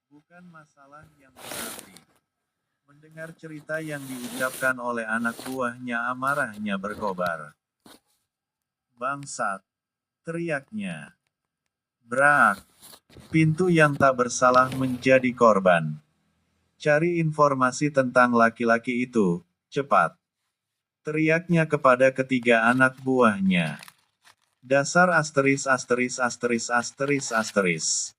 Bukan masalah yang berarti. Mendengar cerita yang diucapkan oleh anak buahnya, amarahnya berkobar. Bangsat! Teriaknya. Brak! Pintu yang tak bersalah menjadi korban. Cari informasi tentang laki-laki itu, cepat. Teriaknya kepada ketiga anak buahnya. Dasar asteris asteris asteris asteris asteris.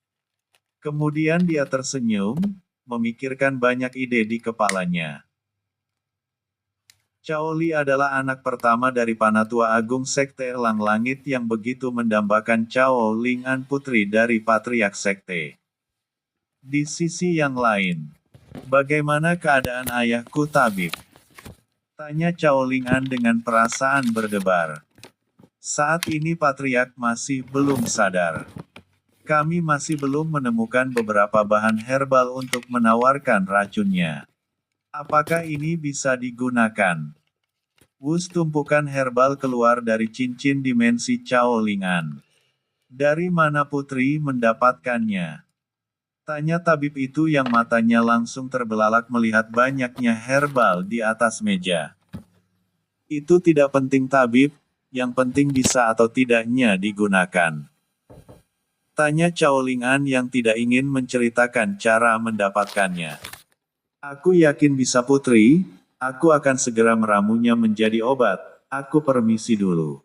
Kemudian dia tersenyum, memikirkan banyak ide di kepalanya. Cao Li adalah anak pertama dari Panatua Agung Sekte Elang Langit yang begitu mendambakan Cao Ling'an putri dari Patriark Sekte. Di sisi yang lain, bagaimana keadaan ayahku tabib? Tanya Cao Ling'an dengan perasaan berdebar. Saat ini Patriark masih belum sadar. Kami masih belum menemukan beberapa bahan herbal untuk menawarkan racunnya. Apakah ini bisa digunakan? Wus tumpukan herbal keluar dari cincin dimensi Cao Ling'an. Dari mana putri mendapatkannya? Tanya tabib itu yang matanya langsung terbelalak melihat banyaknya herbal di atas meja. Itu tidak penting tabib, yang penting bisa atau tidaknya digunakan. Tanya Cao Ling'an yang tidak ingin menceritakan cara mendapatkannya. Aku yakin bisa putri, aku akan segera meramunya menjadi obat, aku permisi dulu.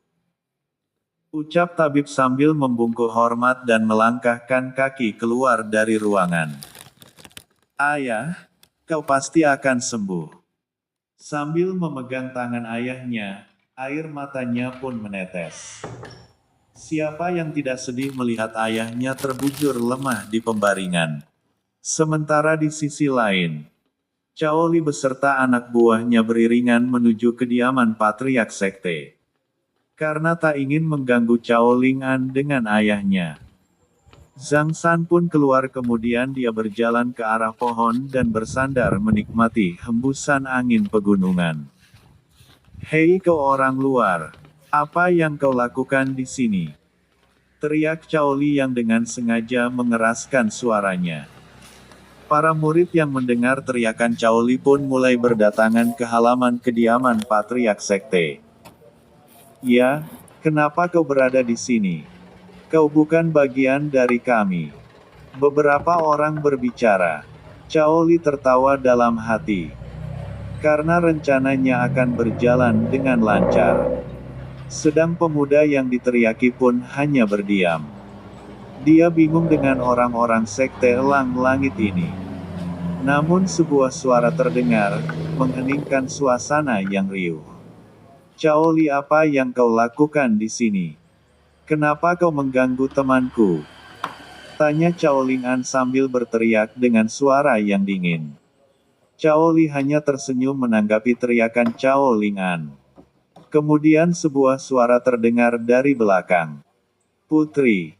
Ucap tabib sambil membungkuk hormat dan melangkahkan kaki keluar dari ruangan. Ayah, kau pasti akan sembuh. Sambil memegang tangan ayahnya, air matanya pun menetes. Siapa yang tidak sedih melihat ayahnya terbujur lemah di pembaringan? Sementara di sisi lain, Cao Li beserta anak buahnya beriringan menuju kediaman Patriark Sekte. Karena tak ingin mengganggu Cao Ling'an dengan ayahnya, Zhang San pun keluar kemudian dia berjalan ke arah pohon dan bersandar menikmati hembusan angin pegunungan. Hei kau orang luar, apa yang kau lakukan di sini? Teriak Cao Li yang dengan sengaja mengeraskan suaranya. Para murid yang mendengar teriakan Cao Li pun mulai berdatangan ke halaman kediaman Patriark Sekte. Ya, kenapa kau berada di sini? Kau bukan bagian dari kami. Beberapa orang berbicara. Cao Li tertawa dalam hati. Karena rencananya akan berjalan dengan lancar. Sedang pemuda yang diteriaki pun hanya berdiam. Dia bingung dengan orang-orang sekte Elang Langit ini. Namun sebuah suara terdengar, mengheningkan suasana yang riuh. Cao Li, apa yang kau lakukan di sini? Kenapa kau mengganggu temanku? Tanya Cao Ling'an sambil berteriak dengan suara yang dingin. Cao Li hanya tersenyum menanggapi teriakan Cao Ling'an. Kemudian sebuah suara terdengar dari belakang. Putri.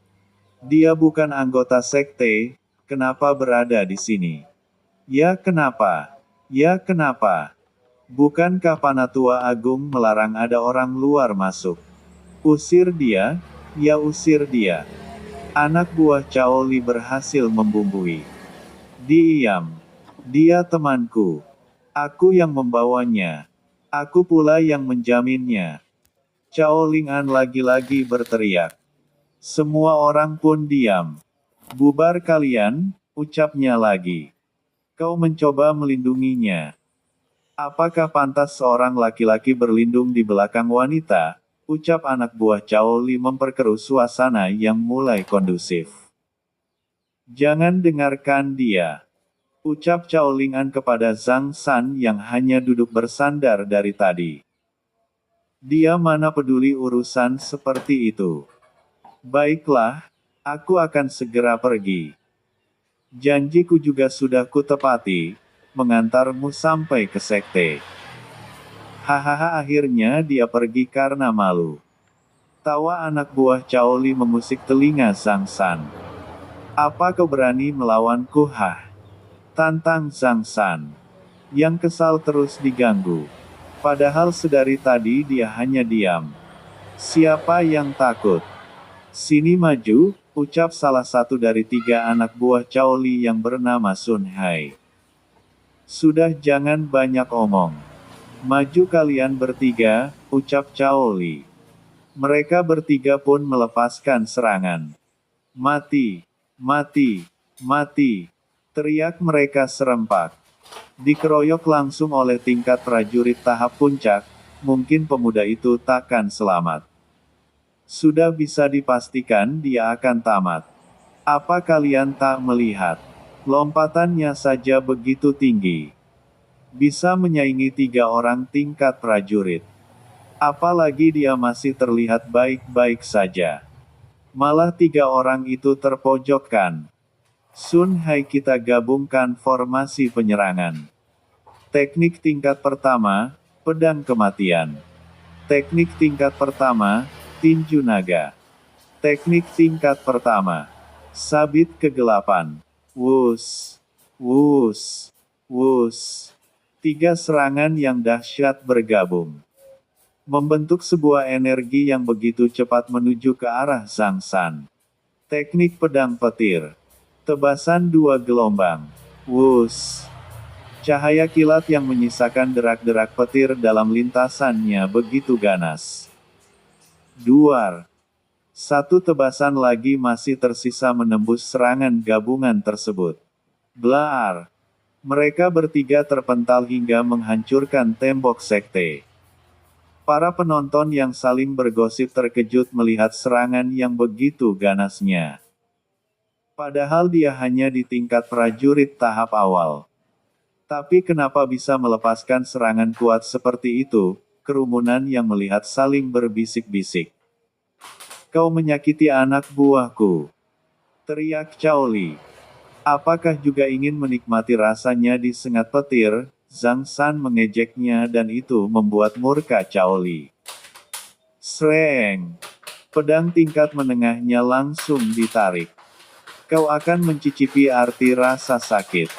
Dia bukan anggota sekte, kenapa berada di sini? Ya kenapa? Ya kenapa? Bukankah Panatua Agung melarang ada orang luar masuk? Usir dia, ya usir dia. Anak buah Cao Li berhasil membumbui. Diam. Dia temanku. Aku yang membawanya. Aku pula yang menjaminnya. Cao Ling'an lagi-lagi berteriak. Semua orang pun diam. Bubar kalian, ucapnya lagi. Kau mencoba melindunginya. Apakah pantas seorang laki-laki berlindung di belakang wanita? Ucap anak buah Cao Li memperkeruh suasana yang mulai kondusif. Jangan dengarkan dia. Ucap Cao Ling'an kepada Zhang San yang hanya duduk bersandar dari tadi. Dia mana peduli urusan seperti itu. Baiklah, aku akan segera pergi. Janjiku juga sudah kutepati, mengantarmu sampai ke sekte. Hahaha, akhirnya dia pergi karena malu. Tawa anak buah Cao Li mengusik telinga Zhang San. Apa kau berani melawanku? Tantang Zhang San. Yang kesal terus diganggu. Padahal sedari tadi dia hanya diam. Siapa yang takut? Sini maju, ucap salah satu dari 3 anak buah Cao Li yang bernama Sun Hai. Sudah jangan banyak omong. Maju kalian bertiga, ucap Cao Li. Mereka bertiga pun melepaskan serangan. Mati, mati, mati, teriak mereka serempak. Dikeroyok langsung oleh tingkat prajurit tahap puncak, mungkin pemuda itu takkan selamat. Sudah bisa dipastikan dia akan tamat. Apa kalian tak melihat? Lompatannya saja begitu tinggi. Bisa menyaingi 3 orang tingkat prajurit. Apalagi dia masih terlihat baik-baik saja. Malah 3 orang itu terpojokkan. Sun Hai, kita gabungkan formasi penyerangan. Teknik tingkat pertama, pedang kematian. Teknik tingkat pertama, tinju naga. Teknik tingkat pertama, sabit kegelapan. Wus, wus, wus. 3 serangan yang dahsyat bergabung. Membentuk sebuah energi yang begitu cepat menuju ke arah Zhang San. Teknik pedang petir. Tebasan 2 gelombang. Wus. Cahaya kilat yang menyisakan derak-derak petir dalam lintasannya begitu ganas. Duar. 1 tebasan lagi masih tersisa menembus serangan gabungan tersebut. Blaar. Mereka bertiga terpental hingga menghancurkan tembok sekte. Para penonton yang saling bergosip terkejut melihat serangan yang begitu ganasnya. Padahal dia hanya di tingkat prajurit tahap awal. Tapi kenapa bisa melepaskan serangan kuat seperti itu? Kerumunan yang melihat saling berbisik-bisik. Kau menyakiti anak buahku, teriak Cao Li. Apakah juga ingin menikmati rasanya disengat petir? Zhang San mengejeknya dan itu membuat murka Cao Li. Sreng. Pedang tingkat menengahnya langsung ditarik. Kau akan mencicipi arti rasa sakit.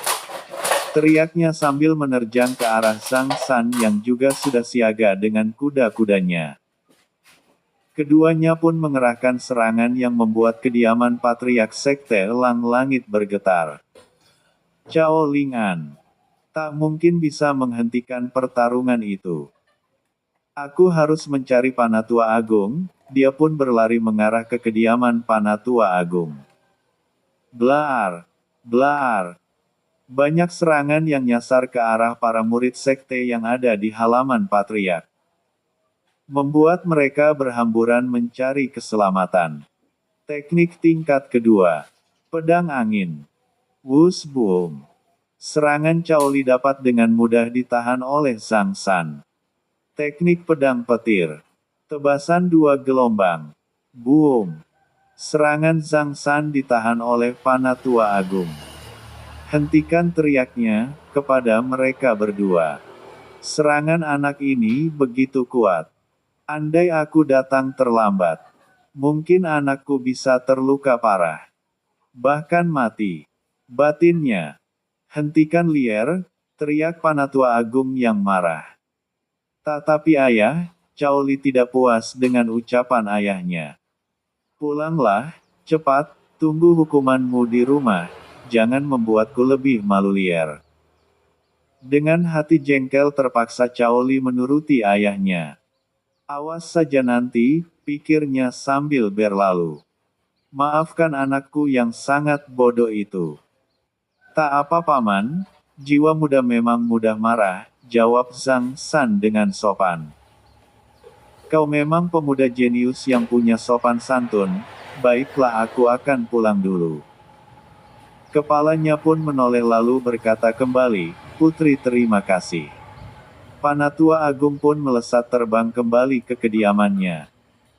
Teriaknya sambil menerjang ke arah Zhang San yang juga sudah siaga dengan kuda-kudanya. Keduanya pun mengerahkan serangan yang membuat kediaman Patriark Sekte Elang Langit bergetar. Cao Lingan. Tak mungkin bisa menghentikan pertarungan itu. Aku harus mencari Panatua Agung. Dia pun berlari mengarah ke kediaman Panatua Agung. Blaar, blaar. Banyak serangan yang nyasar ke arah para murid sekte yang ada di halaman Patriark. Membuat mereka berhamburan mencari keselamatan. Teknik tingkat kedua. Pedang angin. Wus boom. Serangan Cao Li dapat dengan mudah ditahan oleh Zhang San. Teknik pedang petir. Tebasan 2 gelombang. Boom. Serangan Zhang San ditahan oleh Panatua Agung. Hentikan, teriaknya kepada mereka berdua. Serangan anak ini begitu kuat. Andai aku datang terlambat, mungkin anakku bisa terluka parah. Bahkan mati. Batinnya. Hentikan liar, teriak Panatua Agung yang marah. Tetapi ayah, Cao Li tidak puas dengan ucapan ayahnya. Pulanglah, cepat, tunggu hukumanmu di rumah, jangan membuatku lebih malu liar. Dengan hati jengkel terpaksa Cao Li menuruti ayahnya. Awas saja nanti, pikirnya sambil berlalu. Maafkan anakku yang sangat bodoh itu. Tak apa paman, jiwa muda memang mudah marah, jawab Zhang San dengan sopan. Kau memang pemuda jenius yang punya sopan santun, baiklah aku akan pulang dulu. Kepalanya pun menoleh lalu berkata kembali, putri terima kasih. Panatua Agung pun melesat terbang kembali ke kediamannya.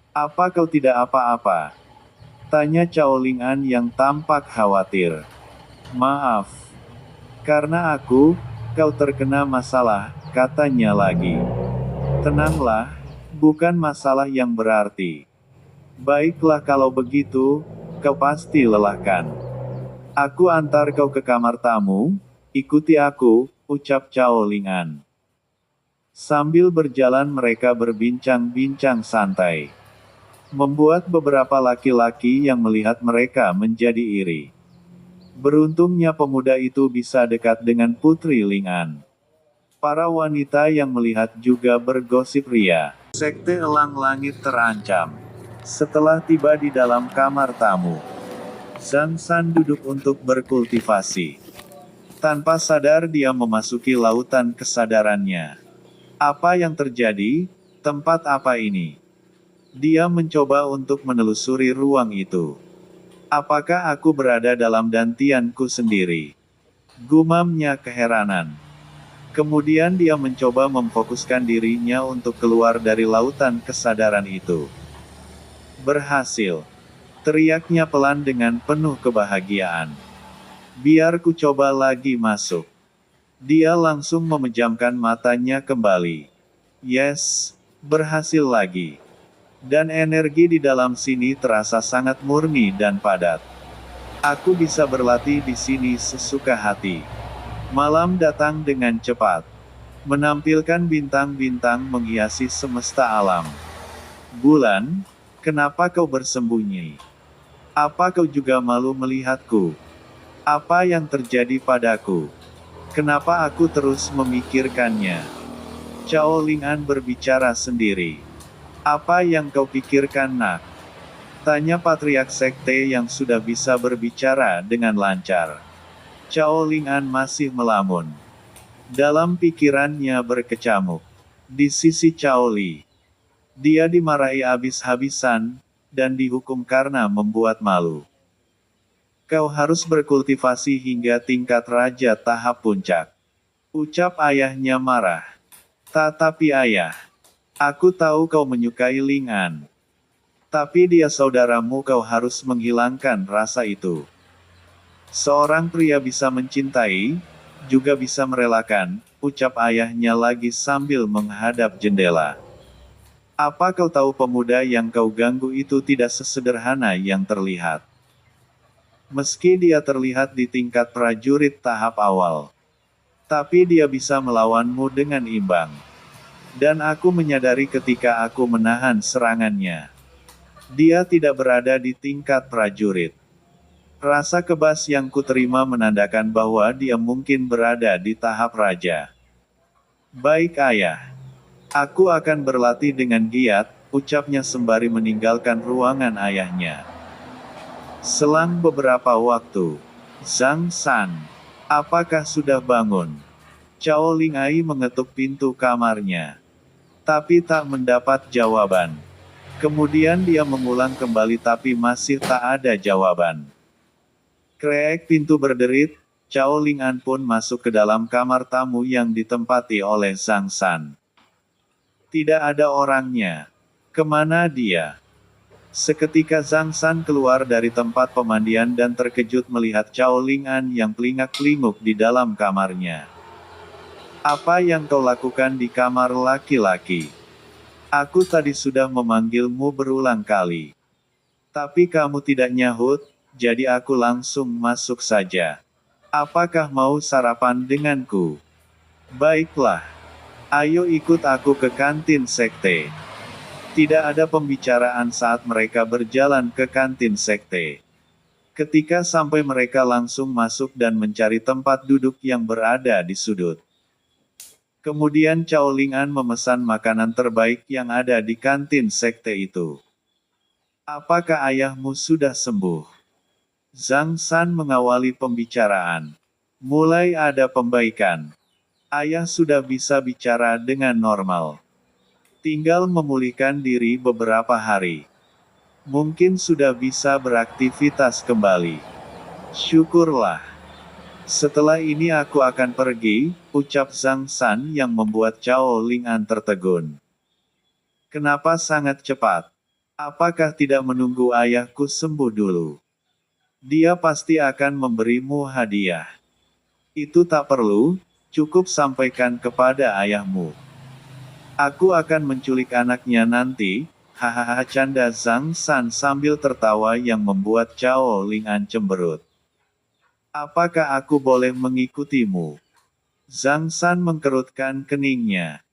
Apa kau tidak apa-apa? Tanya Cao Lingan yang tampak khawatir. Maaf. Karena kau terkena masalah, katanya lagi. Tenanglah. Bukan masalah yang berarti. Baiklah kalau begitu, kau pasti lelahkan. Aku antar kau ke kamar tamu, ikuti aku, ucap Cao Lingan. Sambil berjalan mereka berbincang-bincang santai. membuat beberapa laki-laki yang melihat mereka menjadi iri. Beruntungnya pemuda itu bisa dekat dengan Putri Ling'an. Para wanita yang melihat juga bergosip ria. Sekte Elang Langit terancam. Setelah tiba di dalam kamar tamu, Zhang San duduk untuk berkultivasi. Tanpa sadar dia memasuki lautan kesadarannya. Apa yang terjadi? Tempat apa ini? Dia mencoba untuk menelusuri ruang itu. Apakah aku berada dalam dantianku sendiri? Gumamnya keheranan. Kemudian dia mencoba memfokuskan dirinya untuk keluar dari lautan kesadaran itu. Berhasil. Teriaknya pelan dengan penuh kebahagiaan. Biar ku coba lagi masuk. Dia langsung memejamkan matanya kembali. Yes, berhasil lagi. Dan energi di dalam sini terasa sangat murni dan padat. Aku bisa berlatih di sini sesuka hati. Malam datang dengan cepat, menampilkan bintang-bintang menghiasi semesta alam. Bulan, kenapa kau bersembunyi? Apa kau juga malu melihatku? Apa yang terjadi padaku? Kenapa aku terus memikirkannya? Cao Ling'an berbicara sendiri. Apa yang kau pikirkan, nak? Tanya Patriark Sekte yang sudah bisa berbicara dengan lancar. Cao Ling'an masih melamun. Dalam pikirannya berkecamuk. Di sisi Cao Li, dia dimarahi habis-habisan, dan dihukum karena membuat malu. Kau harus berkultivasi hingga tingkat raja tahap puncak. Ucap ayahnya marah. Tetapi ayah, aku tahu kau menyukai Ling'an. Tapi dia saudaramu, kau harus menghilangkan rasa itu. Seorang pria bisa mencintai, juga bisa merelakan, ucap ayahnya lagi sambil menghadap jendela. Apa kau tahu pemuda yang kau ganggu itu tidak sesederhana yang terlihat. Meski dia terlihat di tingkat prajurit tahap awal, tapi dia bisa melawanmu dengan imbang. Dan aku menyadari ketika aku menahan serangannya. Dia tidak berada di tingkat prajurit. Rasa kebas yang kuterima menandakan bahwa dia mungkin berada di tahap raja. Baik ayah. Aku akan berlatih dengan giat, ucapnya sembari meninggalkan ruangan ayahnya. Selang beberapa waktu, Zhang San, apakah sudah bangun? Cao Ling'ai mengetuk pintu kamarnya. Tapi tak mendapat jawaban. Kemudian dia mengulang kembali tapi masih tak ada jawaban. Krek pintu berderit, Cao Ling'an pun masuk ke dalam kamar tamu yang ditempati oleh Zhang San. Tidak ada orangnya. Kemana dia? Seketika Zhang San keluar dari tempat pemandian dan terkejut melihat Cao Ling'an yang pelingak-pelinguk di dalam kamarnya. Apa yang kau lakukan di kamar laki-laki? Aku tadi sudah memanggilmu berulang kali. Tapi kamu tidak nyahut, jadi aku langsung masuk saja. Apakah mau sarapan denganku? Baiklah. Ayo ikut aku ke kantin sekte. Tidak ada pembicaraan saat mereka berjalan ke kantin sekte. Ketika sampai mereka langsung masuk dan mencari tempat duduk yang berada di sudut. Kemudian Cao Ling'an memesan makanan terbaik yang ada di kantin sekte itu. Apakah ayahmu sudah sembuh? Zhang San mengawali pembicaraan. Mulai ada pembaikan. Ayah sudah bisa bicara dengan normal. Tinggal memulihkan diri beberapa hari. Mungkin sudah bisa beraktivitas kembali. Syukurlah. Setelah ini aku akan pergi, ucap Zhang San yang membuat Cao Ling'an tertegun. Kenapa sangat cepat? Apakah tidak menunggu ayahku sembuh dulu? Dia pasti akan memberimu hadiah. Itu tak perlu, cukup sampaikan kepada ayahmu. Aku akan menculik anaknya nanti, hahaha canda Zhang San sambil tertawa yang membuat Cao Ling'an cemberut. Apakah aku boleh mengikutimu? Zhang San mengkerutkan keningnya.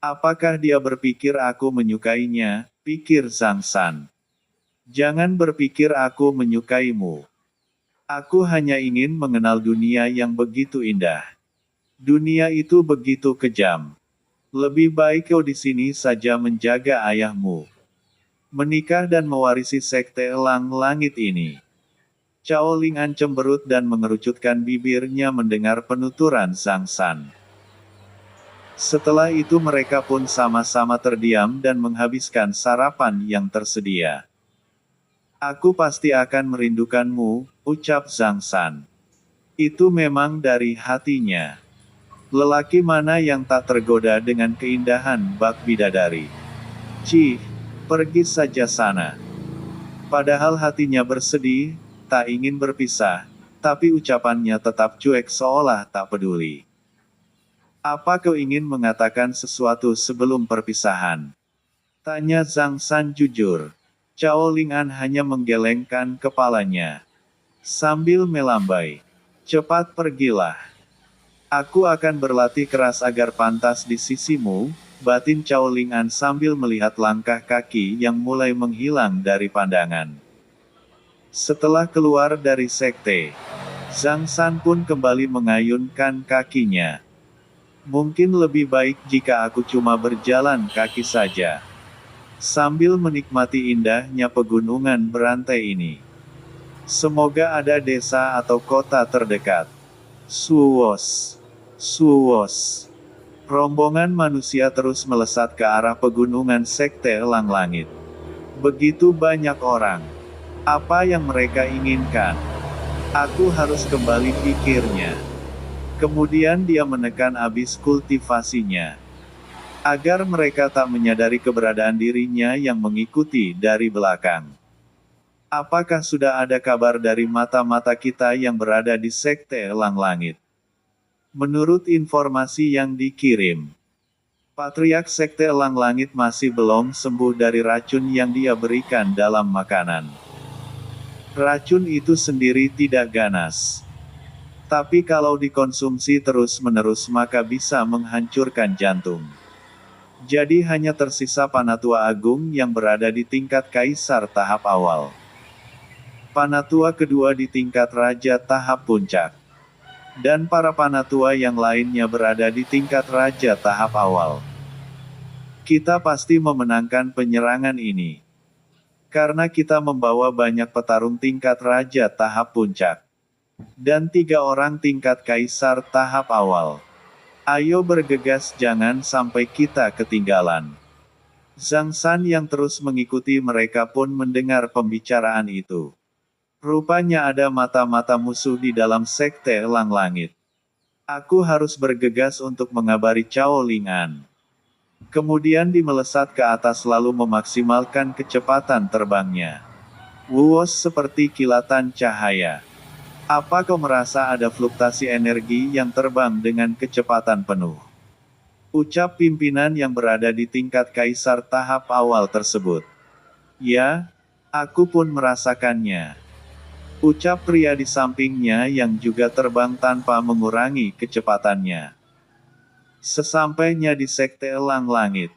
Apakah dia berpikir aku menyukainya? pikir Zhang San. Jangan berpikir aku menyukaimu. Aku hanya ingin mengenal dunia yang begitu indah. Dunia itu begitu kejam. Lebih baik kau di sini saja menjaga ayahmu. Menikah dan mewarisi sekte elang langit ini. Cao Ling'an cemberut dan mengerucutkan bibirnya mendengar penuturan Zhang San. Setelah itu mereka pun sama-sama terdiam dan menghabiskan sarapan yang tersedia. Aku pasti akan merindukanmu, ucap Zhang San. Itu memang dari hatinya. Lelaki mana yang tak tergoda dengan keindahan bak bidadari? Cih, pergi saja sana. Padahal hatinya bersedih, tak ingin berpisah, tapi ucapannya tetap cuek seolah tak peduli. Apa kau ingin mengatakan sesuatu sebelum perpisahan? Tanya Zhang San jujur. Cao Ling'an hanya menggelengkan kepalanya. Sambil melambai. Cepat pergilah. Aku akan berlatih keras agar pantas di sisimu, batin Cao Ling'an sambil melihat langkah kaki yang mulai menghilang dari pandangan. Setelah keluar dari sekte, Zhang San pun kembali mengayunkan kakinya. Mungkin lebih baik jika aku cuma berjalan kaki saja. Sambil menikmati indahnya pegunungan berantai ini. Semoga ada desa atau kota terdekat. Suwos. Suwos. Rombongan manusia terus melesat ke arah pegunungan sekte elang langit. Begitu banyak orang. Apa yang mereka inginkan? Aku harus kembali, pikirnya. Kemudian dia menekan abis kultivasinya. Agar mereka tak menyadari keberadaan dirinya yang mengikuti dari belakang. Apakah sudah ada kabar dari mata-mata kita yang berada di sekte elang langit? Menurut informasi yang dikirim, Patriark sekte elang langit masih belum sembuh dari racun yang dia berikan dalam makanan. Racun itu sendiri tidak ganas. Tapi kalau dikonsumsi terus-menerus maka bisa menghancurkan jantung. Jadi hanya tersisa Panatua Agung yang berada di tingkat Kaisar tahap awal. Panatua kedua di tingkat Raja tahap puncak. Dan para Panatua yang lainnya berada di tingkat Raja tahap awal. Kita pasti memenangkan penyerangan ini. Karena kita membawa banyak petarung tingkat Raja tahap puncak. Dan 3 orang tingkat Kaisar tahap awal. Ayo bergegas, jangan sampai kita ketinggalan. Zhang San yang terus mengikuti mereka pun mendengar pembicaraan itu. Rupanya ada mata-mata musuh di dalam sekte elang langit. Aku harus bergegas untuk mengabari Cao Ling'an. Kemudian dimelesat ke atas lalu memaksimalkan kecepatan terbangnya. Wuos seperti kilatan cahaya. Apa kau merasa ada fluktuasi energi yang terbang dengan kecepatan penuh? Ucap pimpinan yang berada di tingkat Kaisar tahap awal tersebut. Ya, aku pun merasakannya. Ucap pria di sampingnya yang juga terbang tanpa mengurangi kecepatannya. Sesampainya di sekte elang langit,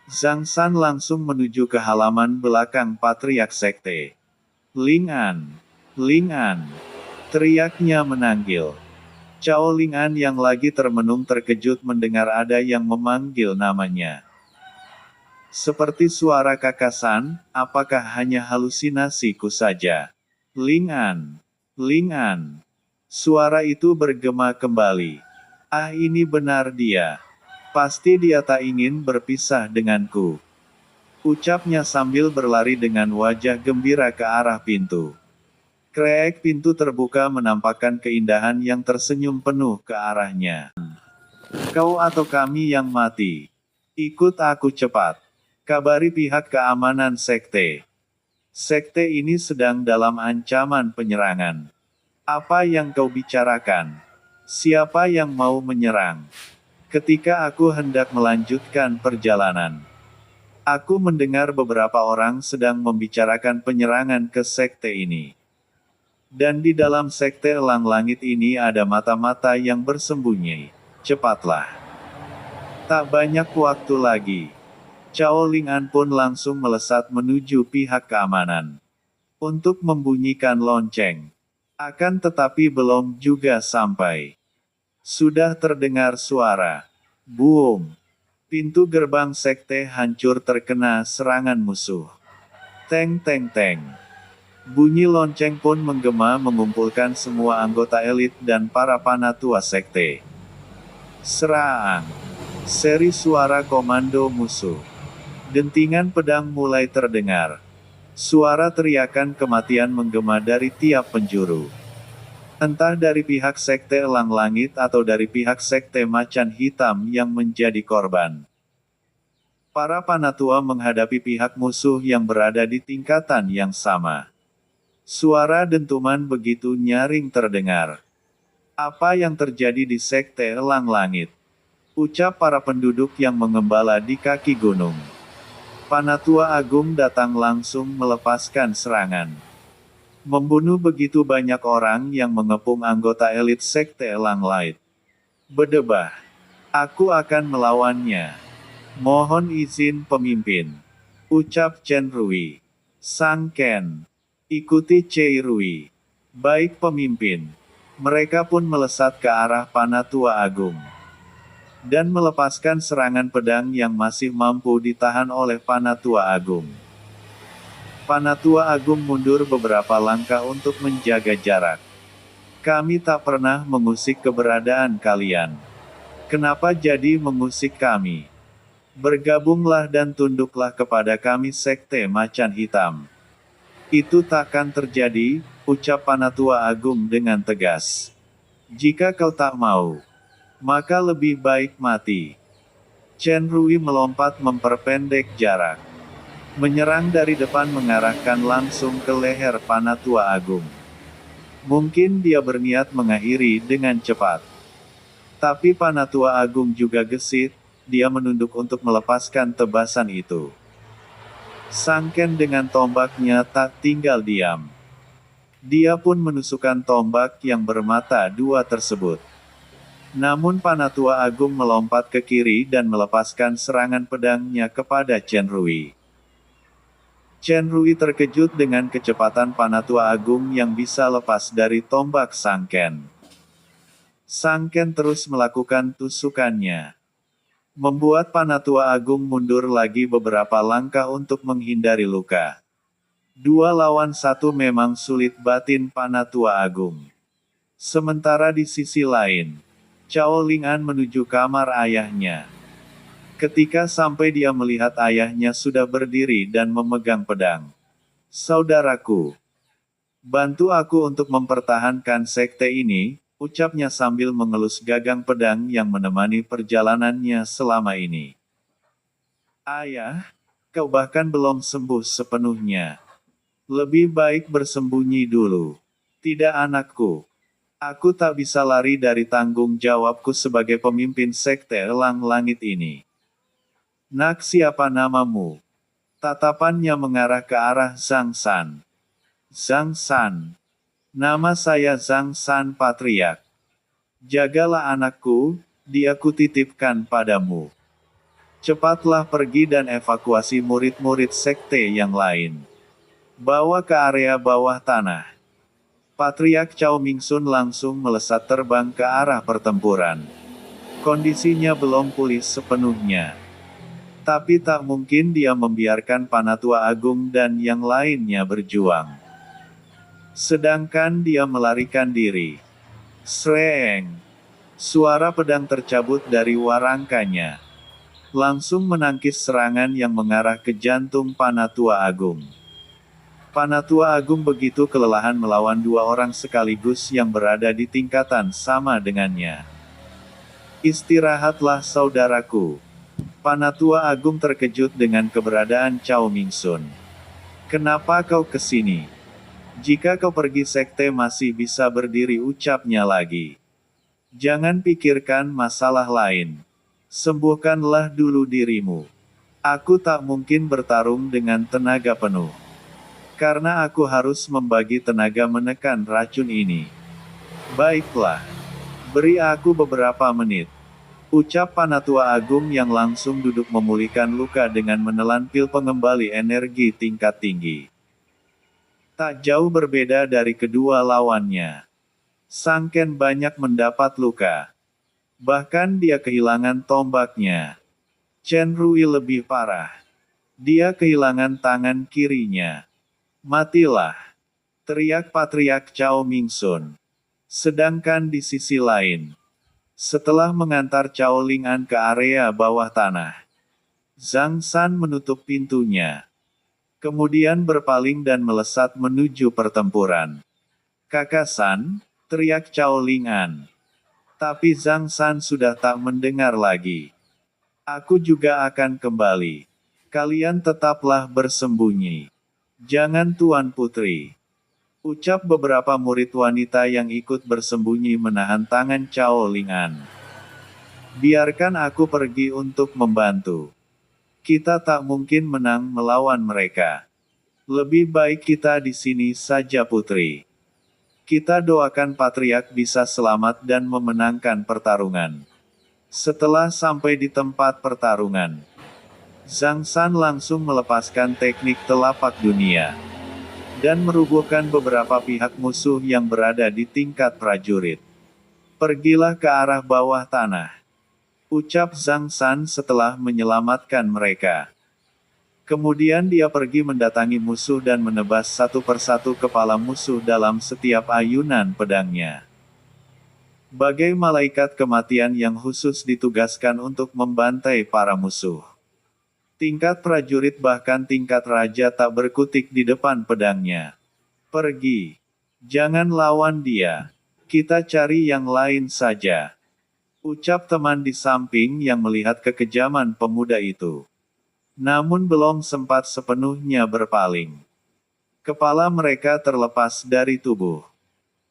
Zhang San langsung menuju ke halaman belakang Patriark sekte. Ling'an, Ling'an. Teriaknya menanggil. Cao Ling'an yang lagi termenung terkejut mendengar ada yang memanggil namanya. Seperti suara kakasan, apakah hanya halusinasiku saja? Ling'an, Ling'an. Suara itu bergema kembali. Ah, ini benar dia. Pasti dia tak ingin berpisah denganku. Ucapnya sambil berlari dengan wajah gembira ke arah pintu. Krek, pintu terbuka menampakkan keindahan yang tersenyum penuh ke arahnya. Kau atau kami yang mati? Ikut aku cepat. Kabari pihak keamanan sekte. Sekte ini sedang dalam ancaman penyerangan. Apa yang kau bicarakan? Siapa yang mau menyerang? Ketika aku hendak melanjutkan perjalanan, aku mendengar beberapa orang sedang membicarakan penyerangan ke sekte ini. Dan di dalam sekte elang langit ini ada mata-mata yang bersembunyi. Cepatlah. Tak banyak waktu lagi. Cao Ling'an pun langsung melesat menuju pihak keamanan untuk membunyikan lonceng. Akan tetapi belum juga sampai. Sudah terdengar suara. Boom! Pintu gerbang sekte hancur terkena serangan musuh. Teng teng teng. Bunyi lonceng pun menggema mengumpulkan semua anggota elit dan para panatua sekte. Serang! Seri suara komando musuh. Dentingan pedang mulai terdengar. Suara teriakan kematian menggema dari tiap penjuru. Entah dari pihak sekte Elang Langit atau dari pihak sekte Macan Hitam yang menjadi korban. Para panatua menghadapi pihak musuh yang berada di tingkatan yang sama. Suara dentuman begitu nyaring terdengar. Apa yang terjadi di sekte Elang Langit? Ucap para penduduk yang mengembala di kaki gunung. Panatua Agung datang langsung melepaskan serangan. Membunuh begitu banyak orang yang mengepung anggota elit sekte Elang Langit. Berdebah. Aku akan melawannya. Mohon izin pemimpin. Ucap Chen Rui. Sang Ken. Ikuti Cei Rui. Baik pemimpin. Mereka pun melesat ke arah Panatua Agung. Dan melepaskan serangan pedang yang masih mampu ditahan oleh Panatua Agung. Panatua Agung mundur beberapa langkah untuk menjaga jarak. Kami tak pernah mengusik keberadaan kalian. Kenapa jadi mengusik kami? Bergabunglah dan tunduklah kepada kami sekte Macan Hitam. Itu takkan terjadi, ucap Panatua Agung dengan tegas. Jika kau tak mau, maka lebih baik mati. Chen Rui melompat memperpendek jarak. Menyerang dari depan mengarahkan langsung ke leher Panatua Agung. Mungkin dia berniat mengakhiri dengan cepat. Tapi Panatua Agung juga gesit, dia menunduk untuk melepaskan tebasan itu. Sang Ken dengan tombaknya tak tinggal diam. Dia pun menusukkan tombak yang bermata dua tersebut. Namun Panatua Agung melompat ke kiri dan melepaskan serangan pedangnya kepada Chen Rui. Chen Rui terkejut dengan kecepatan Panatua Agung yang bisa lepas dari tombak Sang Ken. Sang Ken terus melakukan tusukannya. Membuat Panatua Agung mundur lagi beberapa langkah untuk menghindari luka. 2 lawan 1 memang sulit batin Panatua Agung. Sementara di sisi lain, Cao Ling'an menuju kamar ayahnya. Ketika sampai dia melihat ayahnya sudah berdiri dan memegang pedang. Saudaraku, bantu aku untuk mempertahankan sekte ini, ucapnya sambil mengelus gagang pedang yang menemani perjalanannya selama ini. Ayah, kau bahkan belum sembuh sepenuhnya. Lebih baik bersembunyi dulu. Tidak anakku. Aku tak bisa lari dari tanggung jawabku sebagai pemimpin sekte Elang Langit ini. Nak, siapa namamu? Tatapannya mengarah ke arah Zhang San. Zhang San. Nama saya Zhang San Patriark. Jagalah anakku, dia kutitipkan padamu. Cepatlah pergi dan evakuasi murid-murid sekte yang lain. Bawa ke area bawah tanah. Patriark Cao Mingsun langsung melesat terbang ke arah pertempuran. Kondisinya belum pulih sepenuhnya. Tapi tak mungkin dia membiarkan Panatua Agung dan yang lainnya berjuang. Sedangkan dia melarikan diri. Sreng! Suara pedang tercabut dari warangkanya. Langsung menangkis serangan yang mengarah ke jantung Panatua Agung. Panatua Agung begitu kelelahan melawan 2 orang sekaligus yang berada di tingkatan sama dengannya. Istirahatlah saudaraku. Panatua Agung terkejut dengan keberadaan Cao Mingsun. Kenapa kau kesini? Jika kau pergi sekte masih bisa berdiri, ucapnya lagi. Jangan pikirkan masalah lain. Sembuhkanlah dulu dirimu. Aku tak mungkin bertarung dengan tenaga penuh. Karena aku harus membagi tenaga menekan racun ini. Baiklah. Beri aku beberapa menit. Ucap Panatua Agung yang langsung duduk memulihkan luka dengan menelan pil pengembali energi tingkat tinggi. Tak jauh berbeda dari kedua lawannya. Sang Ken banyak mendapat luka. Bahkan dia kehilangan tombaknya. Chen Rui lebih parah. Dia kehilangan tangan kirinya. Matilah! Teriak Patriark Cao Mingsun. Sedangkan di sisi lain, setelah mengantar Cao Ling'an ke area bawah tanah, Zhang San menutup pintunya. Kemudian berpaling dan melesat menuju pertempuran. "Kakak San," teriak Cao Ling'an. Tapi Zhang San sudah tak mendengar lagi. "Aku juga akan kembali. Kalian tetaplah bersembunyi. Jangan Tuan Putri." Ucap beberapa murid wanita yang ikut bersembunyi menahan tangan Cao Ling'an. "Biarkan aku pergi untuk membantu. Kita tak mungkin menang melawan mereka. Lebih baik kita di sini saja Putri. Kita doakan Patriark bisa selamat dan memenangkan pertarungan." Setelah sampai di tempat pertarungan, Zhang San langsung melepaskan teknik telapak dunia dan merubuhkan beberapa pihak musuh yang berada di tingkat prajurit. "Pergilah ke arah bawah tanah," ucap Zhang San setelah menyelamatkan mereka. Kemudian dia pergi mendatangi musuh dan menebas satu persatu kepala musuh dalam setiap ayunan pedangnya. Bagai malaikat kematian yang khusus ditugaskan untuk membantai para musuh. Tingkat prajurit bahkan tingkat raja tak berkutik di depan pedangnya. "Pergi. Jangan lawan dia. Kita cari yang lain saja," ucap teman di samping yang melihat kekejaman pemuda itu. Namun belum sempat sepenuhnya berpaling. Kepala mereka terlepas dari tubuh.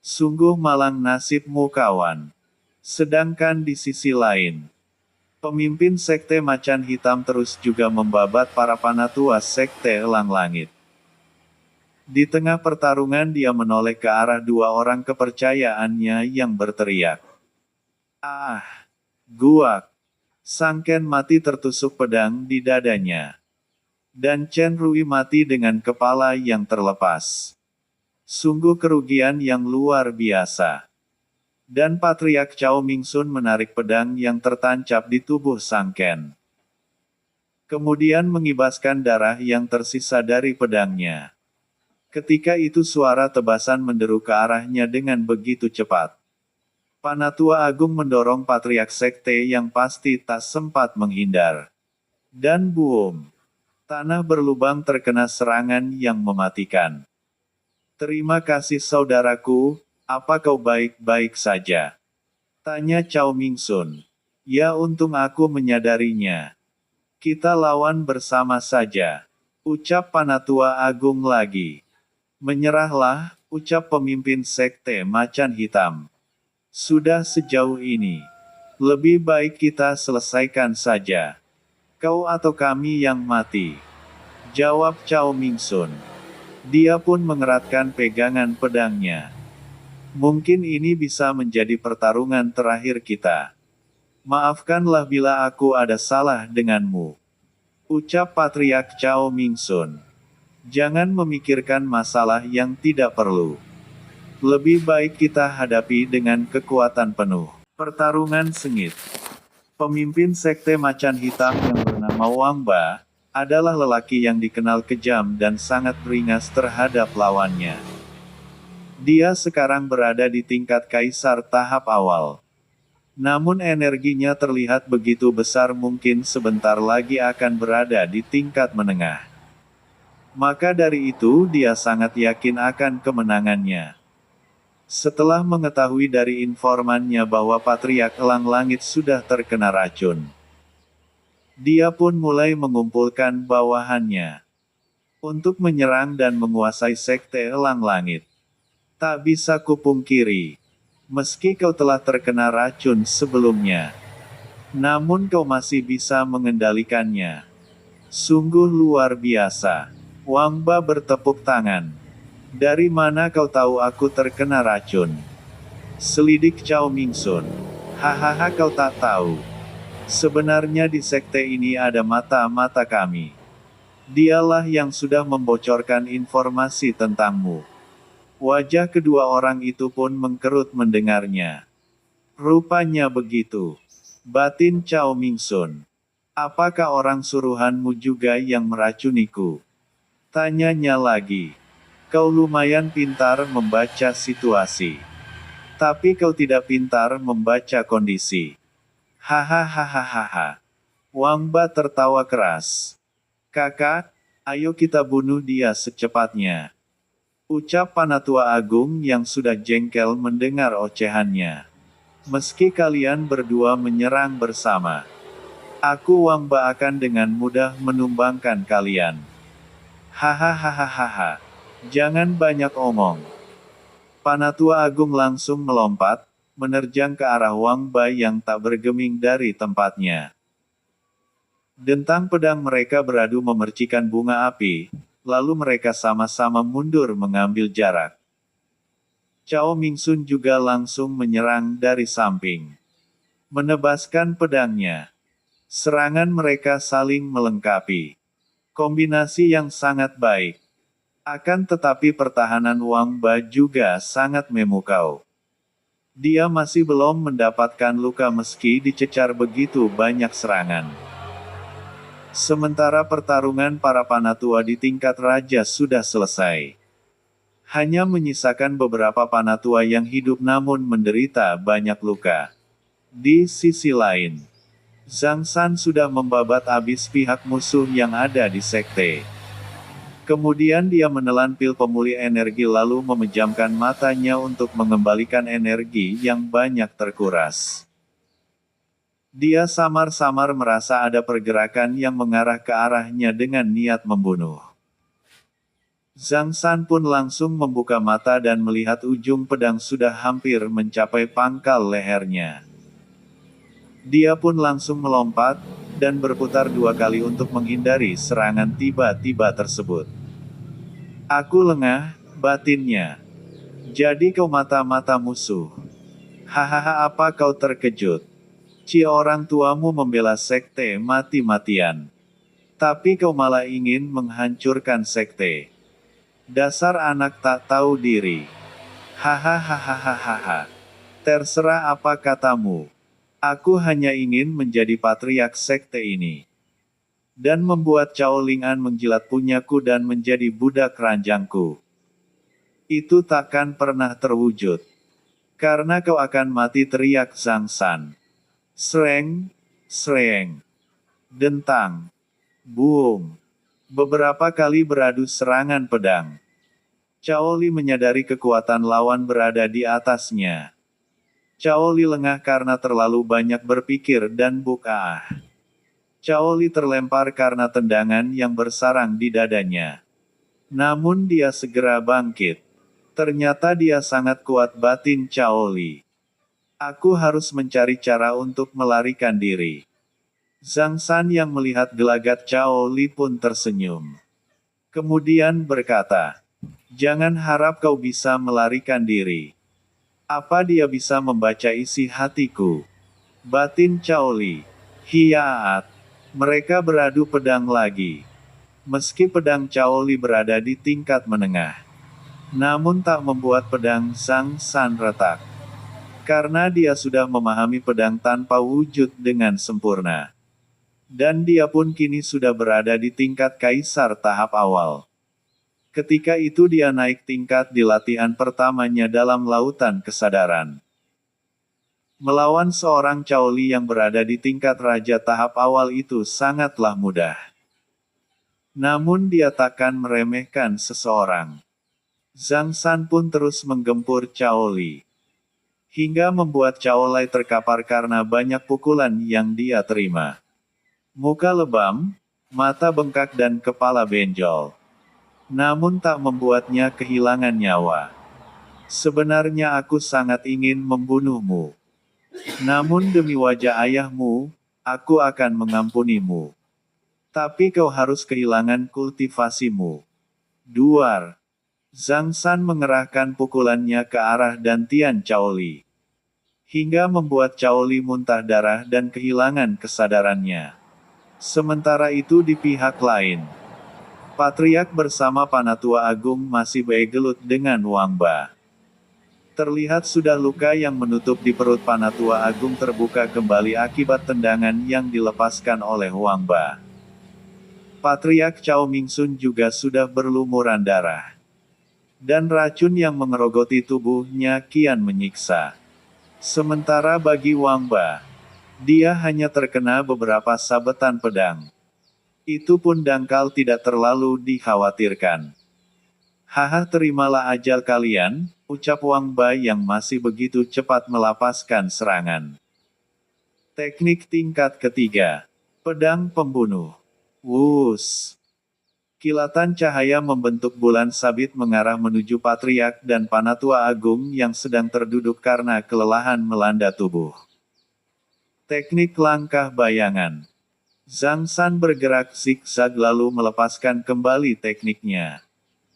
"Sungguh malang nasibmu kawan." Sedangkan di sisi lain, pemimpin Sekte Macan Hitam terus juga membabat para panatua Sekte Elang Langit. Di tengah pertarungan dia menoleh ke arah dua orang kepercayaannya yang berteriak. "Ah! Guak!" Sang Ken mati tertusuk pedang di dadanya. Dan Chen Rui mati dengan kepala yang terlepas. Sungguh kerugian yang luar biasa. Dan Patriark Cao Mingsun menarik pedang yang tertancap di tubuh Sang Ken. Kemudian mengibaskan darah yang tersisa dari pedangnya. Ketika itu suara tebasan menderu ke arahnya dengan begitu cepat. Panatua Agung mendorong Patriark Sekte yang pasti tak sempat menghindar. Dan boom! Tanah berlubang terkena serangan yang mematikan. "Terima kasih saudaraku, apa kau baik-baik saja?" tanya Cao Mingsun. "Ya untung aku menyadarinya. Kita lawan bersama saja," ucap Panatua Agung lagi. "Menyerahlah," ucap pemimpin Sekte Macan Hitam. "Sudah sejauh ini. Lebih baik kita selesaikan saja. Kau atau kami yang mati," jawab Cao Mingsun. Dia pun mengeratkan pegangan pedangnya. "Mungkin ini bisa menjadi pertarungan terakhir kita. Maafkanlah bila aku ada salah denganmu," ucap Patriark Cao Mingsun. "Jangan memikirkan masalah yang tidak perlu. Lebih baik kita hadapi dengan kekuatan penuh." Pertarungan sengit. Pemimpin Sekte Macan Hitam yang bernama Wang Ba, adalah lelaki yang dikenal kejam dan sangat beringas terhadap lawannya. Dia sekarang berada di tingkat kaisar tahap awal. Namun energinya terlihat begitu besar mungkin sebentar lagi akan berada di tingkat menengah. Maka dari itu dia sangat yakin akan kemenangannya. Setelah mengetahui dari informannya bahwa Patriark Elang Langit sudah terkena racun, dia pun mulai mengumpulkan bawahannya untuk menyerang dan menguasai Sekte Elang Langit. "Tak bisa kupungkiri, meski kau telah terkena racun sebelumnya, namun kau masih bisa mengendalikannya. Sungguh luar biasa." Wang Ba bertepuk tangan. "Dari mana kau tahu aku terkena racun?" selidik Cao Mingsun. "Hahaha, kau tak tahu. Sebenarnya di sekte ini ada mata-mata kami. Dialah yang sudah membocorkan informasi tentangmu. Wajah kedua orang itu pun mengkerut mendengarnya. Rupanya begitu. Batin Cao Mingsun. Apakah orang suruhanmu juga yang meracuniku? Tanyanya lagi. Kau lumayan pintar membaca situasi. Tapi kau tidak pintar membaca kondisi. Hahaha. Wang Ba tertawa keras. Kakak, ayo kita bunuh dia secepatnya. Ucap Panatua Agung yang sudah jengkel mendengar ocehannya. Meski kalian berdua menyerang bersama, aku Wang Ba akan dengan mudah menumbangkan kalian. Hahaha. Jangan banyak omong. Panatua Agung langsung melompat, menerjang ke arah Wang Ba yang tak bergeming dari tempatnya. Dentang pedang mereka beradu memercikan bunga api, lalu mereka sama-sama mundur mengambil jarak. Cao Mingsun juga langsung menyerang dari samping. Menebaskan pedangnya. Serangan mereka saling melengkapi. Kombinasi yang sangat baik. Akan tetapi pertahanan Wang Ba juga sangat memukau. Dia masih belum mendapatkan luka meski dicecar begitu banyak serangan. Sementara pertarungan para panatua di tingkat raja sudah selesai. Hanya menyisakan beberapa panatua yang hidup namun menderita banyak luka. Di sisi lain, Zhang San sudah membabat habis pihak musuh yang ada di sekte. Kemudian dia menelan pil pemulih energi lalu memejamkan matanya untuk mengembalikan energi yang banyak terkuras. Dia samar-samar merasa ada pergerakan yang mengarah ke arahnya dengan niat membunuh. Zhang San pun langsung membuka mata dan melihat ujung pedang sudah hampir mencapai pangkal lehernya. Dia pun langsung melompat, dan berputar 2 kali untuk menghindari serangan tiba-tiba tersebut. Aku lengah, batinnya. Jadi kau mata-mata musuh. Hahaha, apa kau terkejut? Orang tuamu membela sekte mati-matian. Tapi kau malah ingin menghancurkan sekte. Dasar anak tak tahu diri. Hahaha. Terserah apa katamu. Aku hanya ingin menjadi patriark sekte ini. Dan membuat Cao Ling'an menjilat punyaku dan menjadi budak ranjangku. Itu takkan pernah terwujud. Karena kau akan mati, teriak Zhang San. Sreng. Dentang. Boom. Beberapa kali beradu serangan pedang. Cao Li menyadari kekuatan lawan berada di atasnya. Cao Li lengah karena terlalu banyak berpikir dan buka. Cao Li terlempar karena tendangan yang bersarang di dadanya. Namun dia segera bangkit. Ternyata dia sangat kuat, batin Cao Li. Aku harus mencari cara untuk melarikan diri. Zhang San yang melihat gelagat Cao Li pun tersenyum. Kemudian berkata, jangan harap kau bisa melarikan diri. Apa dia bisa membaca isi hatiku? Batin Cao Li. Hiaat. Mereka beradu pedang lagi. Meski pedang Cao Li berada di tingkat menengah, namun tak membuat pedang Zhang San retak. Karena dia sudah memahami pedang tanpa wujud dengan sempurna. Dan dia pun kini sudah berada di tingkat kaisar tahap awal. Ketika itu dia naik tingkat di latihan pertamanya dalam lautan kesadaran. Melawan seorang Cao Li yang berada di tingkat raja tahap awal itu sangatlah mudah. Namun dia takkan meremehkan seseorang. Zhang San pun terus menggempur Cao Li. Hingga membuat Cao Li terkapar karena banyak pukulan yang dia terima. Muka lebam, mata bengkak dan kepala benjol. Namun tak membuatnya kehilangan nyawa. Sebenarnya aku sangat ingin membunuhmu. Namun demi wajah ayahmu, aku akan mengampunimu. Tapi kau harus kehilangan kultivasimu. Duar. Zhang San mengerahkan pukulannya ke arah dantian Cao Li. hingga membuat Cao Li muntah darah dan kehilangan kesadarannya. Sementara itu di pihak lain, Patriark bersama Panatua Agung masih bergelut dengan Wang Ba. Terlihat sudah luka yang menutup di perut Panatua Agung terbuka kembali akibat tendangan yang dilepaskan oleh Wang Ba. Patriark Cao Mingsun juga sudah berlumuran darah. Dan racun yang mengerogoti tubuhnya kian menyiksa. Sementara bagi Wang Ba, dia hanya terkena beberapa sabetan pedang. Itu pun dangkal tidak terlalu dikhawatirkan. Haha, terimalah ajal kalian, ucap Wang Ba yang masih begitu cepat melepaskan serangan. Teknik tingkat ketiga. Pedang pembunuh. Wus. Kilatan cahaya membentuk bulan sabit mengarah menuju Patriark dan Panatua Agung yang sedang terduduk karena kelelahan melanda tubuh. Teknik langkah bayangan. Zhang San bergerak zigzag lalu melepaskan kembali tekniknya.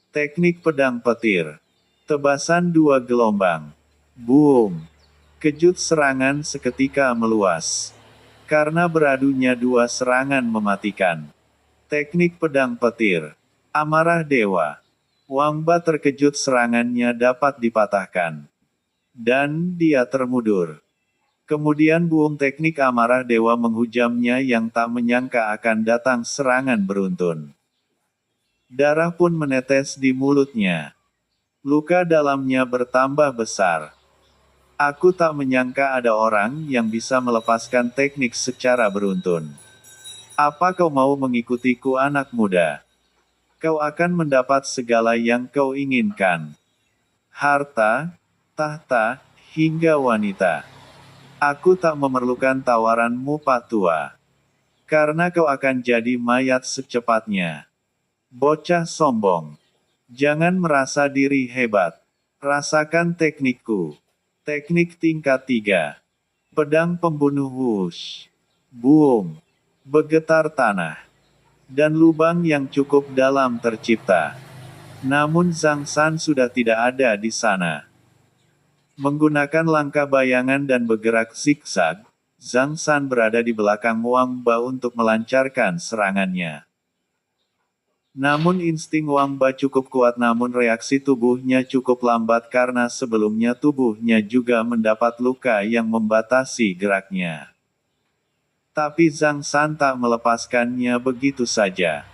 Teknik pedang petir. Tebasan dua gelombang. Boom. Kejut serangan seketika meluas. Karena beradunya dua serangan mematikan. Teknik pedang petir. Amarah Dewa. Wang Ba terkejut serangannya dapat dipatahkan. Dan dia termudur. Kemudian buung teknik amarah dewa menghujamnya yang tak menyangka akan datang serangan beruntun. Darah pun menetes di mulutnya. Luka dalamnya bertambah besar. Aku tak menyangka ada orang yang bisa melepaskan teknik secara beruntun. Apa kau mau mengikutiku, anak muda? Kau akan mendapat segala yang kau inginkan. Harta, tahta, hingga wanita. Aku tak memerlukan tawaranmu, Pak Tua. Karena kau akan jadi mayat secepatnya. Bocah sombong. Jangan merasa diri hebat. Rasakan teknikku. Teknik tingkat 3. Pedang pembunuh wush. Boom. Bergetar tanah. Dan lubang yang cukup dalam tercipta. Namun Zhang San sudah tidak ada di sana. Menggunakan langkah bayangan dan bergerak zigzag, Zhang San berada di belakang Wang Ba untuk melancarkan serangannya. Namun insting Wang Ba cukup kuat namun reaksi tubuhnya cukup lambat karena sebelumnya tubuhnya juga mendapat luka yang membatasi geraknya. Tapi Zhang San tak melepaskannya begitu saja.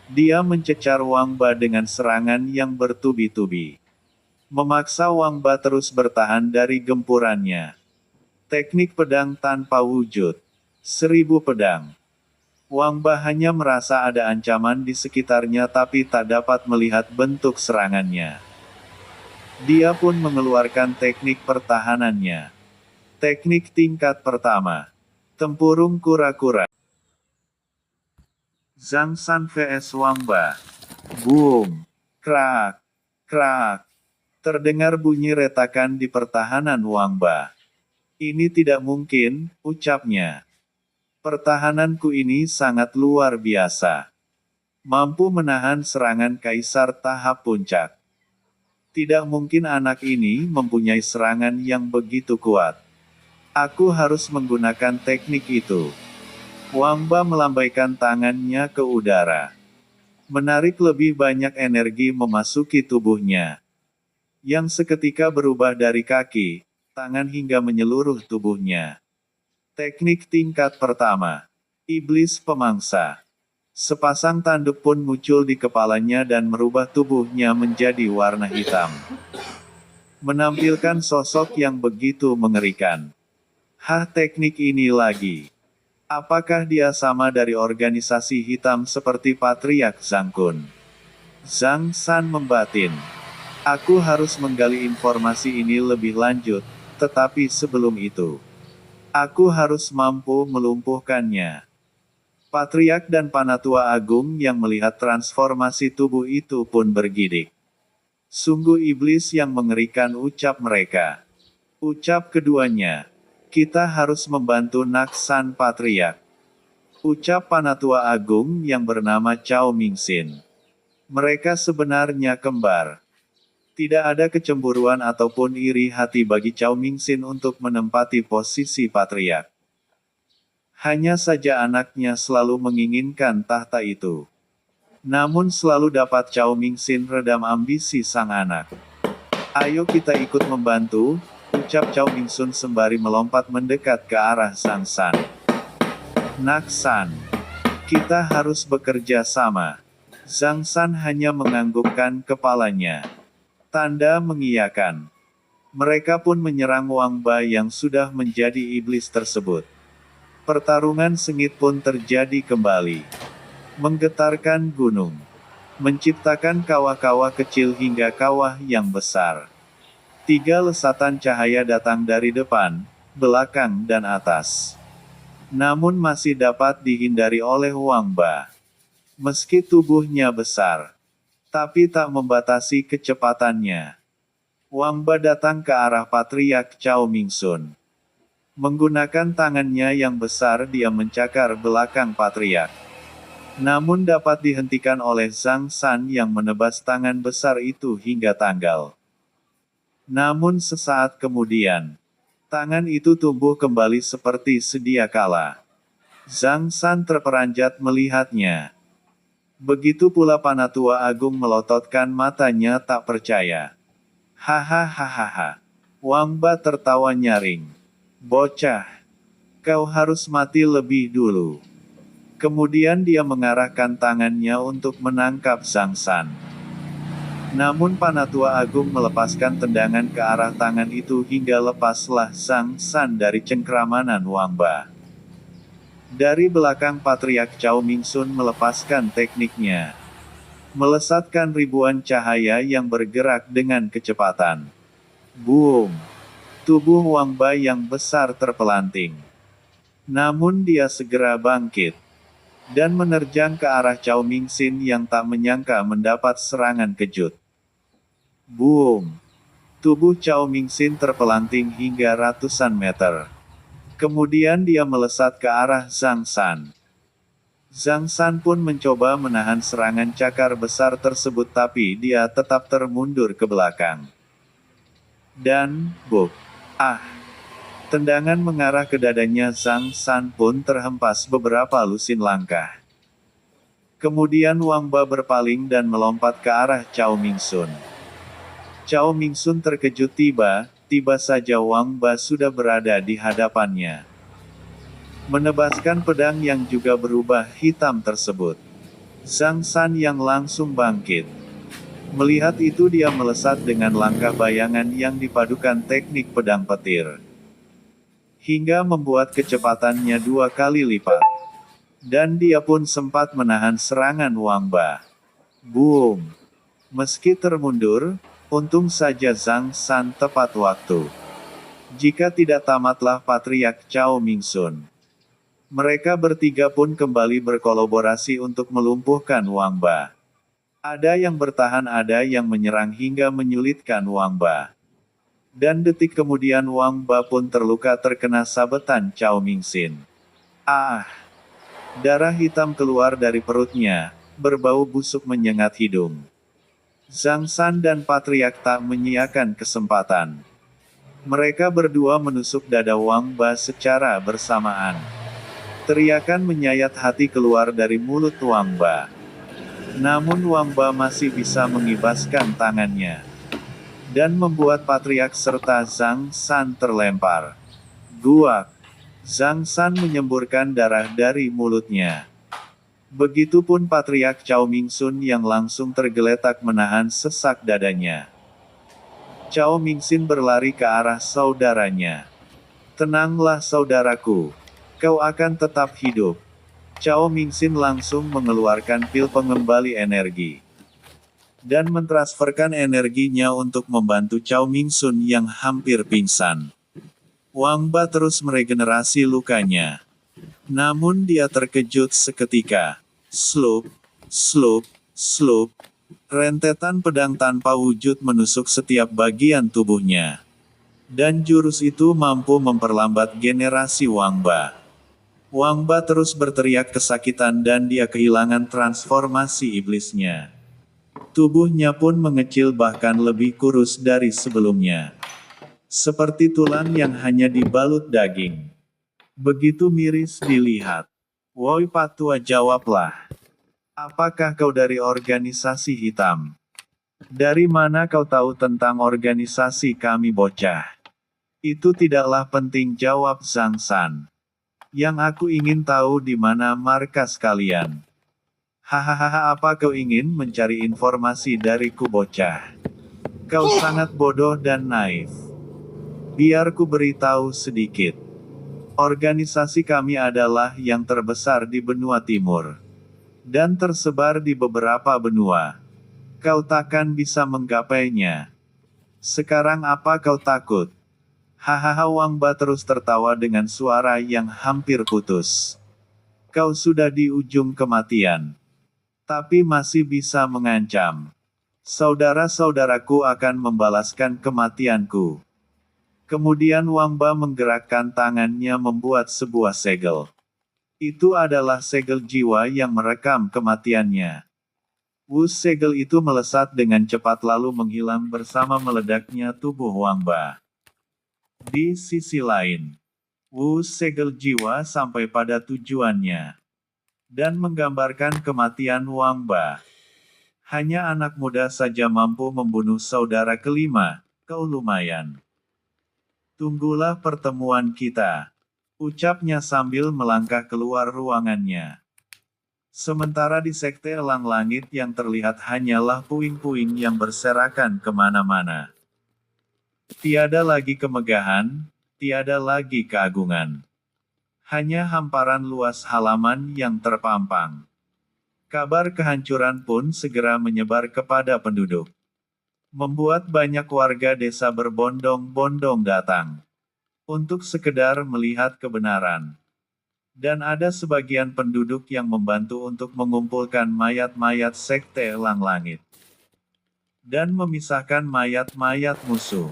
Dia mencecar Wang Ba dengan serangan yang bertubi-tubi. Memaksa Wang Ba terus bertahan dari gempurannya. Teknik pedang tanpa wujud. 1000 pedang. Wang Ba hanya merasa ada ancaman di sekitarnya tapi tak dapat melihat bentuk serangannya. Dia pun mengeluarkan teknik pertahanannya. Teknik tingkat pertama. Tempurung kura-kura. Zhang San vs Wang Ba. Boom. Krak. Krak. Terdengar bunyi retakan di pertahanan Wang Ba. Ini tidak mungkin, ucapnya. Pertahananku ini sangat luar biasa. Mampu menahan serangan kaisar tahap puncak. Tidak mungkin anak ini mempunyai serangan yang begitu kuat. Aku harus menggunakan teknik itu. Wang Ba melambaikan tangannya ke udara. Menarik lebih banyak energi memasuki tubuhnya. Yang seketika berubah dari kaki, tangan hingga menyeluruh tubuhnya. Teknik tingkat pertama. Iblis pemangsa. Sepasang tanduk pun muncul di kepalanya dan merubah tubuhnya menjadi warna hitam. Menampilkan sosok yang begitu mengerikan. Hah, teknik ini lagi. Apakah dia sama dari organisasi hitam seperti Patriark Zhang Kun? Zhang San membatin. Aku harus menggali informasi ini lebih lanjut, tetapi sebelum itu, aku harus mampu melumpuhkannya. Patriark dan Panatua Agung yang melihat transformasi tubuh itu pun bergidik. Sungguh iblis yang mengerikan, ucap mereka. Ucap keduanya. Kita harus membantu Naksan Patriark. Ucap Panatua Agung yang bernama Cao Mingxin. Mereka sebenarnya kembar. Tidak ada kecemburuan ataupun iri hati bagi Cao Mingxin untuk menempati posisi patriark. Hanya saja anaknya selalu menginginkan tahta itu. Namun selalu dapat Cao Mingxin redam ambisi sang anak. "Ayo kita ikut membantu," ucap Cao Mingxin sembari melompat mendekat ke arah Zhang San. "Nak San, kita harus bekerja sama." Zhang San hanya menganggukkan kepalanya. Tanda mengiyakan. Mereka pun menyerang Wang Ba yang sudah menjadi iblis tersebut. Pertarungan sengit pun terjadi kembali. Menggetarkan gunung. Menciptakan kawah-kawah kecil hingga kawah yang besar. 3 lesatan cahaya datang dari depan, belakang dan atas. Namun masih dapat dihindari oleh Wang Ba. Meski tubuhnya besar, tapi tak membatasi kecepatannya. Wang Ba datang ke arah patriark Cao Mingxin. Menggunakan tangannya yang besar dia mencakar belakang patriark. Namun dapat dihentikan oleh Zhang San yang menebas tangan besar itu hingga tanggal. Namun sesaat kemudian, tangan itu tumbuh kembali seperti sedia kala. Zhang San terperanjat melihatnya. Begitu pula Panatua Agung melototkan matanya tak percaya. "Hahaha. Wang Ba tertawa nyaring. "Bocah, kau harus mati lebih dulu." Kemudian dia mengarahkan tangannya untuk menangkap Zhang San. Namun Panatua Agung melepaskan tendangan ke arah tangan itu hingga lepaslah Zhang San dari cengkramanan Wang Ba. Dari belakang patriark Cao Mingxin melepaskan tekniknya. Melesatkan ribuan cahaya yang bergerak dengan kecepatan. Boom! Tubuh Wang Ba yang besar terpelanting. Namun dia segera bangkit. Dan menerjang ke arah Cao Mingxin yang tak menyangka mendapat serangan kejut. Boom! Tubuh Cao Mingxin terpelanting hingga ratusan meter. Kemudian dia melesat ke arah Zhang San. Zhang San pun mencoba menahan serangan cakar besar tersebut tapi dia tetap termundur ke belakang. Dan, buk! Ah! Tendangan mengarah ke dadanya Zhang San pun terhempas beberapa lusin langkah. Kemudian Wang Ba berpaling dan melompat ke arah Cao Mingxin. Cao Mingxin terkejut tiba saja Wang Ba sudah berada di hadapannya. Menebaskan pedang yang juga berubah hitam tersebut. Zhang San yang langsung bangkit. Melihat itu dia melesat dengan langkah bayangan yang dipadukan teknik pedang petir. Hingga membuat kecepatannya 2 kali lipat. Dan dia pun sempat menahan serangan Wang Ba. Boom! Meski termundur, untung saja Zhang San tepat waktu. Jika tidak tamatlah patriark Cao Mingxin. Mereka bertiga pun kembali berkolaborasi untuk melumpuhkan Wang Ba. Ada yang bertahan, ada yang menyerang hingga menyulitkan Wang Ba. Dan detik kemudian Wang Ba pun terluka terkena sabetan Cao Mingxin. Ah! Darah hitam keluar dari perutnya, berbau busuk menyengat hidung. Zhang San dan patriark tak menyiakan kesempatan. Mereka berdua menusuk dada Wang Ba secara bersamaan. Teriakan menyayat hati keluar dari mulut Wang Ba. Namun Wang Ba masih bisa mengibaskan tangannya. Dan membuat patriark serta Zhang San terlempar. Guak! Zhang San menyemburkan darah dari mulutnya. Begitupun patriark Cao Mingxin yang langsung tergeletak menahan sesak dadanya. Cao Mingxin berlari ke arah saudaranya. "Tenanglah saudaraku. Kau akan tetap hidup." Cao Mingxin langsung mengeluarkan pil pengembali energi. Dan mentransferkan energinya untuk membantu Cao Mingxin yang hampir pingsan. Wang Ba terus meregenerasi lukanya. Namun dia terkejut seketika. Slup, slup, slup. Rentetan pedang tanpa wujud menusuk setiap bagian tubuhnya. Dan jurus itu mampu memperlambat generasi Wang Ba. Wang Ba terus berteriak kesakitan dan dia kehilangan transformasi iblisnya. Tubuhnya pun mengecil bahkan lebih kurus dari sebelumnya. Seperti tulang yang hanya dibalut daging. Begitu miris dilihat. Woi Patua, jawablah. Apakah kau dari organisasi hitam? Dari mana kau tahu tentang organisasi kami, bocah? Itu tidaklah penting, jawab Zhang San. Yang aku ingin tahu di mana markas kalian. Hahaha, apa kau ingin mencari informasi dariku, bocah? Kau sangat bodoh dan naif. Biar ku beritahu sedikit. Organisasi kami adalah yang terbesar di benua timur. Dan tersebar di beberapa benua. Kau takkan bisa menggapainya. Sekarang apa kau takut? Hahaha, Wang Ba terus tertawa dengan suara yang hampir putus. Kau sudah di ujung kematian. Tapi masih bisa mengancam. Saudara-saudaraku akan membalaskan kematianku. Kemudian Wang Ba menggerakkan tangannya membuat sebuah segel. Itu adalah segel jiwa yang merekam kematiannya. Segel itu melesat dengan cepat lalu menghilang bersama meledaknya tubuh Wang Ba. Di sisi lain, segel jiwa sampai pada tujuannya. Dan menggambarkan kematian Wang Ba. Hanya anak muda saja mampu membunuh saudara kelima, kau lumayan. Tunggulah pertemuan kita. Ucapnya sambil melangkah keluar ruangannya. Sementara di Sekte Elang Langit yang terlihat hanyalah puing-puing yang berserakan kemana-mana. Tiada lagi kemegahan, tiada lagi keagungan. Hanya hamparan luas halaman yang terpampang. Kabar kehancuran pun segera menyebar kepada penduduk. Membuat banyak warga desa berbondong-bondong datang. Untuk sekedar melihat kebenaran. Dan ada sebagian penduduk yang membantu untuk mengumpulkan mayat-mayat Sekte Elang Langit. Dan memisahkan mayat-mayat musuh.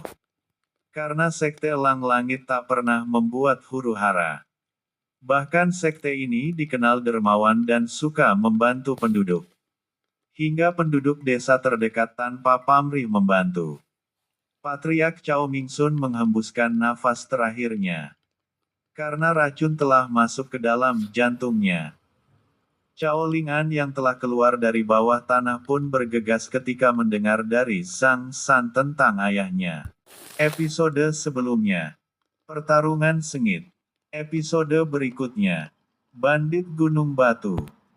Karena Sekte Elang Langit tak pernah membuat huru-hara. Bahkan sekte ini dikenal dermawan dan suka membantu penduduk. Hingga penduduk desa terdekat tanpa pamrih membantu. Patriark Cao Mingsun menghembuskan nafas terakhirnya. Karena racun telah masuk ke dalam jantungnya. Cao Lingan yang telah keluar dari bawah tanah pun bergegas ketika mendengar dari Zhang San tentang ayahnya. Episode sebelumnya. Pertarungan sengit. Episode berikutnya. Bandit Gunung Batu.